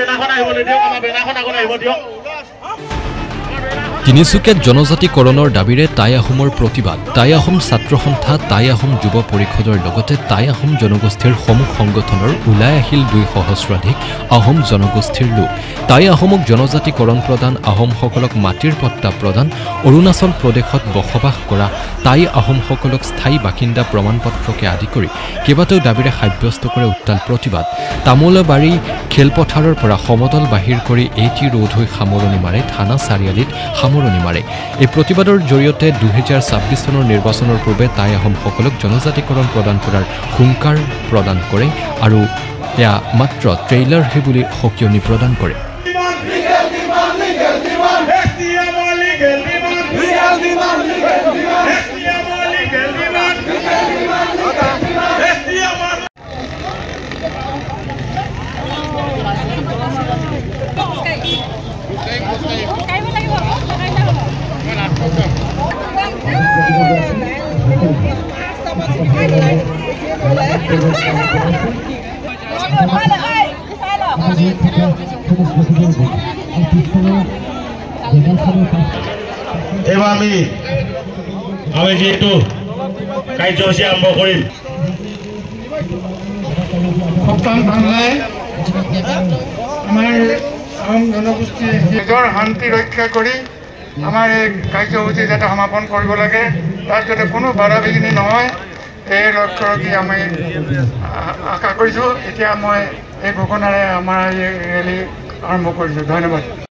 বেনাখন আহিবলৈ দিয়ক আমাৰ বেনাখন আগত আহিব দিয়ক তিনিচুকীয়াত জনজাতিকৰণৰ দাবীৰে টাই আহোমৰ প্ৰতিবাদ টাই আহোম ছাত্ৰ সন্থা টাই আহোম যুৱ পৰিষদৰ লগতে টাই আহোম জনগোষ্ঠীৰ সমূহ সংগঠনৰ ওলাই আহিল 2 সহস্ৰাধিক আহোম জনগোষ্ঠীৰ লোক টাই আহোমক জনজাতিকৰণ প্ৰদান আহোমসকলক মাটিৰ পট্টা প্ৰদান অৰুণাচল প্ৰদেশত বসবাস কৰা টাই আহোমসকলক স্থায়ী বাসিন্দা প্ৰমাণপত্ৰকে আদি কৰি কেইবাটাও দাবীৰে সাব্যস্ত কৰে উত্তাল প্ৰতিবাদ তামোলবাৰী খেলপথাৰৰ পৰা সমতল বাহিৰ কৰি এটি ৰোড হৈ সামৰণি মাৰে থানা চাৰিআলিত সামৰণি মাৰে এই প্ৰতিবাদৰ জৰিয়তে 2026 চনৰ নিৰ্বাচনৰ পূৰ্বে টাই আহোমসকলক জনজাতিকৰণ প্ৰদান কৰাৰ হুংকাৰ প্ৰদান কৰে আৰু এয়া মাত্ৰ ট্ৰেইলাৰ হে বুলি সকিয়নি প্ৰদান কৰে এবাৰ আমি যেহেতু কাৰ্যসূচী আৰম্ভ কৰিম সপ্তাহ বাংলায় আমাৰ আহোম জনগোষ্ঠী নিজৰ শান্তি ৰক্ষা কৰি আমাৰ এই কাৰ্যসূচী যাতে সমাপন কৰিব লাগে তাত যাতে কোনো বাধা বিঘিনি নহয় এই লক্ষ্য ৰাখি আমি আশা কৰিছোঁ এতিয়া মই এই ঘোষণাৰে আমাৰ এই ৰেলী আৰম্ভ কৰিছোঁ ধন্যবাদ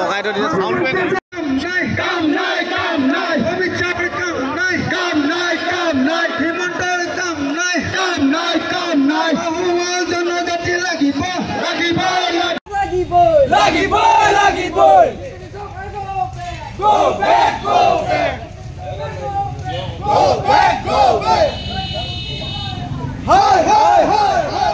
লগাই থৈ দিছে sound Go back, go back. Go back, go back. Hi, hi, hi, hi.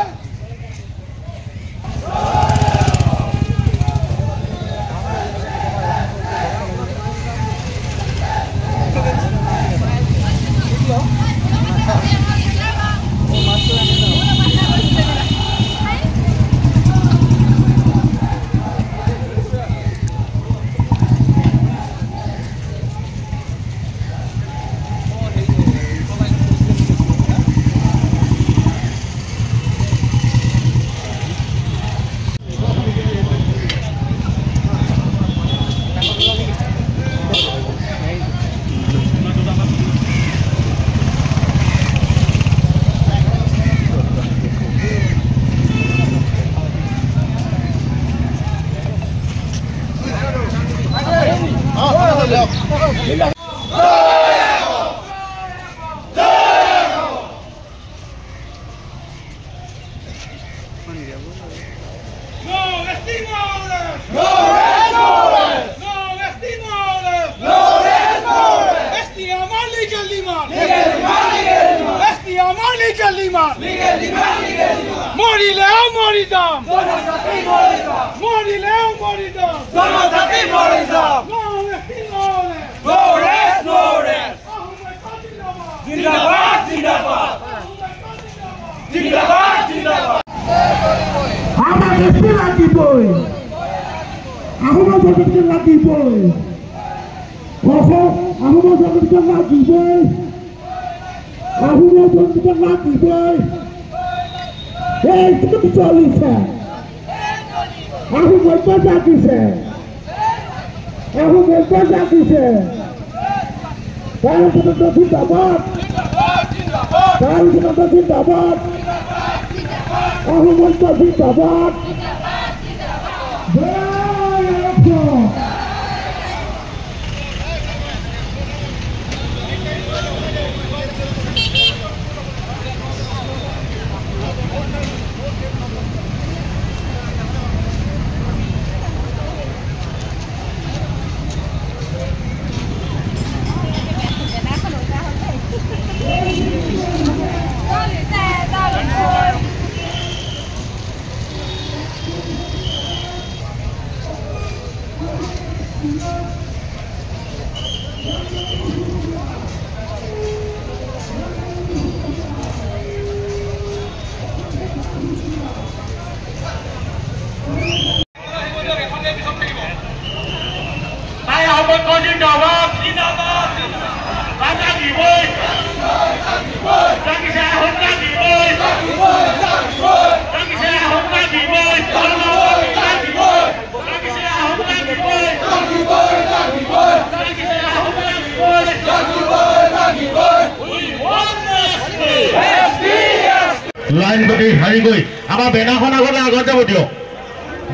Line গতি হাৰি গৈ আমাৰ বেনাখন আগত যাব দিয়ক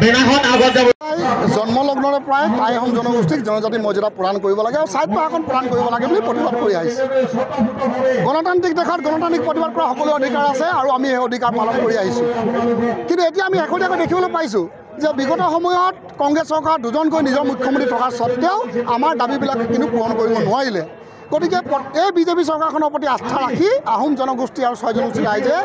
বেনাখন আগত যাব জন্মলগ্নৰে প্ৰায় টাই আহোম জনগোষ্ঠীক জনজাতি মৰ্যাদা প্ৰদান কৰিব লাগে আৰু ছাইড পাহাৰখন প্ৰদান কৰিব লাগে বুলি প্ৰতিবাদ কৰি আহিছে গণতান্ত্ৰিক দেশত গণতান্ত্ৰিক প্ৰতিবাদ কৰা সকলো অধিকাৰ আছে আৰু আমি সেই অধিকাৰ পালন কৰি আহিছোঁ কিন্তু এতিয়া আমি শেহতীয়াকৈ দেখিবলৈ পাইছোঁ যে বিগত সময়ত কংগ্ৰেছ চৰকাৰ দুজনকৈ নিজৰ মুখ্যমন্ত্ৰী থকাৰ স্বত্তেও আমাৰ দাবীবিলাক কিন্তু পূৰণ কৰিব নোৱাৰিলে গতিকে এই বিজেপি চৰকাৰখনৰ প্ৰতি আস্থা ৰাখি আহোম জনগোষ্ঠী আৰু 6 জনগোষ্ঠীৰ ৰাইজে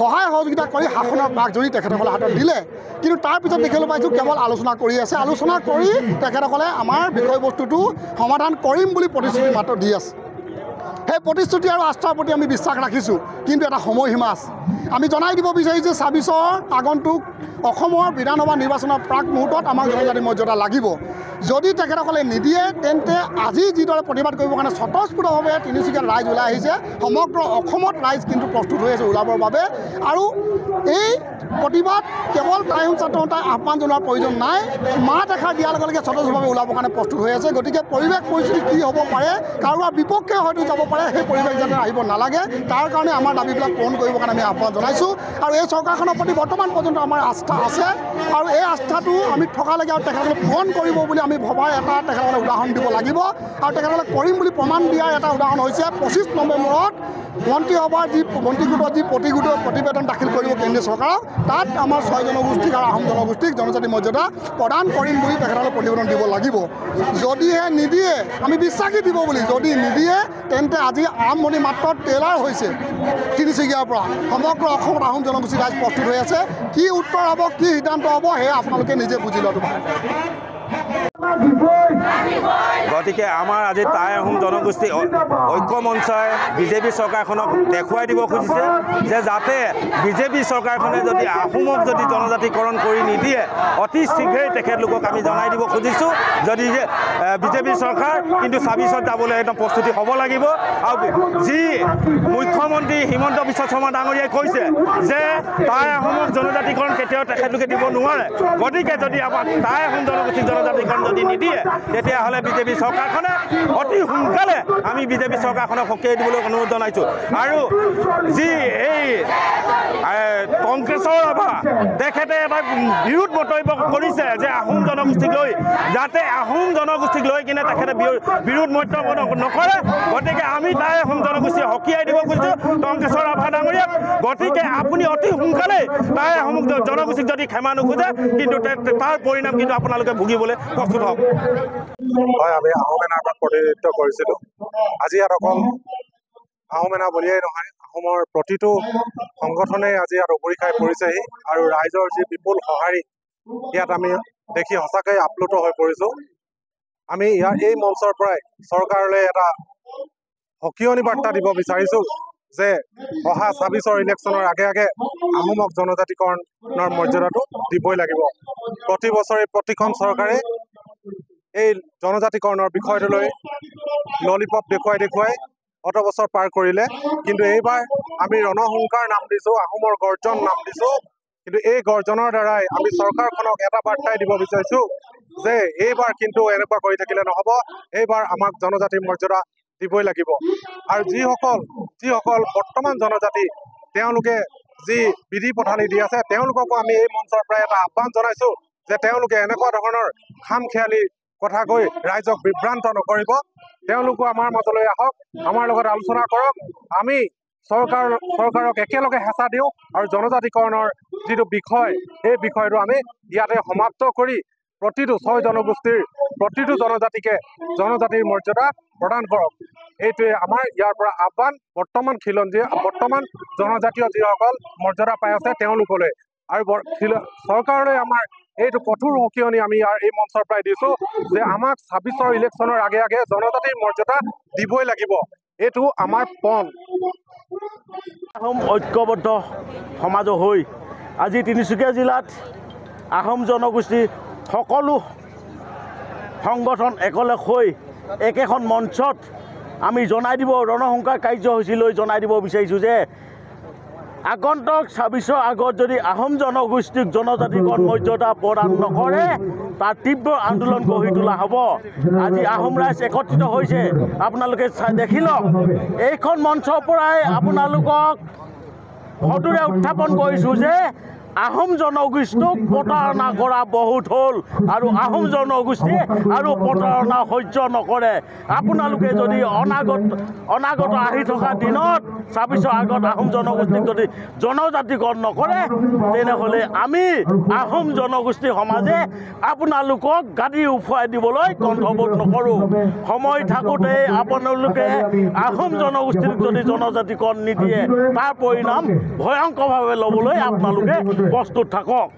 সহায় সহযোগিতা কৰি শাসনৰ বাঘজনী তেখেতসকলে হাতত দিলে কিন্তু তাৰ পিছত দেখিবলৈ পাইছোঁ কেৱল আলোচনা কৰি আছে আলোচনা কৰি তেখেতসকলে আমাৰ বিষয়বস্তুটো সমাধান কৰিম বুলি প্ৰতিশ্ৰুতি মাত্ৰ দি আছে সেই প্ৰতিশ্ৰুতি আৰু আস্থাৰ প্ৰতি আমি বিশ্বাস ৰাখিছোঁ কিন্তু এটা সময়সীমা আছে আমি জনাই দিব বিচাৰিছোঁ 26ৰ আগন্তুক অসমৰ বিধানসভা নিৰ্বাচনৰ প্ৰাক মুহূৰ্তত আমাক জনজাতি মৰ্যাদা লাগিব যদি তেখেতসকলে নিদিয়ে তেন্তে আজি যিদৰে প্ৰতিবাদ কৰিবৰ কাৰণে স্বতঃস্ফূৰ্তভাৱে তিনিচুকীয়াত ৰাইজ ওলাই আহিছে সমগ্ৰ অসমত ৰাইজ কিন্তু প্ৰস্তুত হৈ আছে ওলাবৰ বাবে আৰু এই প্ৰতিবাদ কেৱল টাই আহোম ছাত্ৰ সন্থাই আহ্বান জনোৱাৰ প্ৰয়োজন নাই, মাত এষাৰ দিয়াৰ লগে লগে স্বতঃস্ফূৰ্তভাৱে ওলাবৰ কাৰণে প্ৰস্তুত হৈ আছে। গতিকে পৰিৱেশ পৰিস্থিতি কি হ'ব পাৰে, কাৰোবাৰ বিপক্ষে হয়তো যাব পাৰে, সেই পৰিৱেশ যাতে আহিব নালাগে, তাৰ কাৰণে আমাৰ দাবীবিলাক পূৰণ কৰিবৰ কাৰণে আমি আহ্বান জনাইছোঁ। আৰু এই চৰকাৰখনৰ প্ৰতি বৰ্তমান পৰ্যন্ত আমাৰ আস্থা আছে, আৰু এই আস্থাটো আমি থকালৈকে আৰু তেখেতসকলে পূৰণ কৰিব বুলি আমি ভবাৰ এটা তেখেতসকলে উদাহৰণ দিব লাগিব। আৰু তেখেতসকলে কৰিম বুলি প্ৰমাণ দিয়াৰ এটা উদাহৰণ হৈছে 25 নৱেম্বৰত মন্ত্ৰীসভাৰ মন্ত্ৰী গোটৰ প্ৰতিবেদন দাখিল কৰিব কেন্দ্ৰীয় চৰকাৰক, তাত আমাৰ 6 জনগোষ্ঠীক আৰু আহোম জনগোষ্ঠীক জনজাতি মৰ্যাদা প্ৰদান কৰিম বুলি তেখেতসকলে প্ৰতিবেদন দিব লাগিব। যদিহে নিদিয়ে, আমি বিশ্বাসী দিব বুলি, যদি নিদিয়ে তেন্তে আজি আৰম্ভণি মাত্ৰ ট্ৰেইলাৰ হৈছে তিনিচুকীয়াৰ পৰা। সমগ্ৰ অসমত আহোম জনগোষ্ঠী ৰাইজ প্ৰস্তুত হৈ আছে। কি উত্তৰ হ'ব, কি সিদ্ধান্ত হ'ব, সেয়া আপোনালোকে নিজে বুজি লোৱাটো ভাল। গতিকে আমাৰ আজি টাই আহোম জনগোষ্ঠী ঐক্য মঞ্চই বিজেপি চৰকাৰখনক দেখুৱাই দিব খুজিছে যে যাতে বিজেপি চৰকাৰখনে যদি আহোমক যদি জনজাতিকৰণ কৰি নিদিয়ে অতি শীঘ্ৰেই তেখেতলোকক আমি জনাই দিব খুজিছোঁ। যদি বিজেপি চৰকাৰ কিন্তু 26ত যাবলৈ একদম প্ৰস্তুতি হ'ব লাগিব। আৰু যি মুখ্যমন্ত্ৰী হিমন্ত বিশ্ব শৰ্মা ডাঙৰীয়াই কৈছে যে টাই আহোমক জনজাতিকৰণ কেতিয়াও তেখেতলোকে দিব নোৱাৰে, গতিকে যদি আমাৰ টাই আহোম জনগোষ্ঠীক জনজাতিকৰণ যদি নিদিয়ে তেতিয়াহ'লে বিজেপি চৰকাৰখনে অতি সোনকালে আমি বিজেপি চৰকাৰখনক সকীয়াই দিবলৈ অনুৰোধ জনাইছোঁ। আৰু যি এই কংগ্ৰেছৰ সভা তেখেতে এটা বিৰোধ মন্তব্য কৰিছে যে আহোম জনগোষ্ঠীক লৈ, যাতে আহোম জনগোষ্ঠীক লৈ কিনে তেখেতে বিৰোধ মন্তব্য নকৰে, গতিকে আমি টাই আহোম জনগোষ্ঠী সকীয়াই দিব খুজিছোঁ কংগ্ৰেছৰ সভা ডাঙৰীয়াক। গতিকে আপুনি অতি সোনকালে টাই আহোম জনগোষ্ঠীক যদি ক্ষমা নোখোজে কিন্তু তাৰ পৰিণাম কিন্তু আপোনালোকে ভুগিবলৈ প্ৰস্তুত হওক। হয়, আমি আহোম সেনাৰ পৰা প্ৰতিনিধিত্ব কৰিছিলোঁ। আজি ইয়াত অকল আহোম সেনা বুলিয়েই নহয়, আহোমৰ প্ৰতিটো সংগঠনেই আজি ইয়াত উপৰি খাই পৰিছেহি, আৰু ৰাইজৰ যি বিপুল সঁহাৰি ইয়াত আমি দেখি সঁচাকৈ আপ্লুত হৈ পৰিছোঁ। আমি ইয়াৰ এই মঞ্চৰ পৰাই চৰকাৰলৈ এটা সকিয়নি বাৰ্তা দিব বিচাৰিছোঁ যে অহা 26ৰ ইলেকশ্যনৰ আগে আগে আহোমক জনজাতিকৰণৰ মৰ্যাদাটো দিবই লাগিব। প্ৰতি বছৰে প্ৰতিখন চৰকাৰে এই জনজাতিকৰণৰ বিষয়টোলৈ ললিপপ দেখুৱাই অত বছৰ পাৰ কৰিলে, কিন্তু এইবাৰ আমি ৰণসংকাৰ নাম দিছোঁ, আহোমৰ গৰ্জন নাম দিছোঁ। কিন্তু এই গৰ্জনৰ দ্বাৰাই আমি চৰকাৰখনক এটা বাৰ্তাই দিব বিচাৰিছোঁ যে এইবাৰ কিন্তু এনেকুৱা কৰি থাকিলে নহ'ব, এইবাৰ আমাক জনজাতিৰ মৰ্যাদা দিবই লাগিব। আৰু যিসকল বৰ্তমান জনজাতি তেওঁলোকে যি বিধি পথালি দি আছে, তেওঁলোককো আমি এই মঞ্চৰ পৰাই এটা আহ্বান জনাইছোঁ যে তেওঁলোকে এনেকুৱা ধৰণৰ খামখেয়ালি কথা কৈ ৰাইজক বিভ্ৰান্ত নকৰিব। তেওঁলোকো আমাৰ মাজলৈ আহক, আমাৰ লগত আলোচনা কৰক। আমি চৰকাৰক একেলগে হেঁচা দিওঁ আৰু জনজাতিকৰণৰ যিটো বিষয়, সেই বিষয়টো আমি ইয়াতে সমাপ্ত কৰি প্ৰতিটো 6 জনগোষ্ঠীৰ প্ৰতিটো জনজাতিকে জনজাতিৰ মৰ্যাদা প্ৰদান কৰক। এইটোৱে আমাৰ ইয়াৰ পৰা আহ্বান বৰ্তমান জনজাতীয় যিসকল মৰ্যাদা পাই আছে তেওঁলোকলৈ। আৰু চৰকাৰলৈ আমাৰ এইটো কঠোৰ সকিয়নি আমি ইয়াৰ এই মঞ্চৰ পৰাই দিছোঁ যে আমাক 26ৰ ইলেকশ্যনৰ আগে আগে জনজাতিৰ মৰ্যাদা দিবই লাগিব, এইটো আমাৰ পণ। আহোম ঐক্যবদ্ধ সমাজ হৈ আজি তিনিচুকীয়া জিলাত আহোম জনগোষ্ঠীৰ সকলো সংগঠন একেলগ হৈ একেখন মঞ্চত আমি জনাই দিব, ৰণসংকাৰ কাৰ্যসূচী লৈ জনাই দিব বিচাৰিছোঁ যে আগন্তুক 26ৰ আগত যদি আহোম জনগোষ্ঠীক জনজাতিকৰণ মৰ্যাদা প্ৰদান নকৰে তাৰ তীব্ৰ আন্দোলন গঢ়ি তোলা হ'ব। আজি আহোম ৰাইজ একত্ৰিত হৈছে, আপোনালোকে দেখি লওক। এইখন মঞ্চৰ পৰাই আপোনালোকক সদুৰে উত্থাপন কৰিছোঁ যে আহোম জনগোষ্ঠীক প্ৰতাৰণা কৰা বহুত হ'ল, আৰু আহোম জনগোষ্ঠীয়ে আৰু প্ৰতাৰণা সহ্য নকৰে। আপোনালোকে যদি অনাগত আহি থকা দিনত 26ৰ আগত আহোম জনগোষ্ঠীক যদি জনজাতিকৰণ নকৰে তেনেহ'লে আমি আহোম জনগোষ্ঠী সমাজে আপোনালোকক গাদী উফুৱাই দিবলৈ কণ্ঠবোধ নকৰোঁ। সময় থাকোঁতে আপোনালোকে আহোম জনগোষ্ঠীক যদি জনজাতিকৰণ নিদিয়ে তাৰ পৰিণাম ভয়ংকৰভাৱে ল'বলৈ আপোনালোকে প্ৰস্তুত থাকক।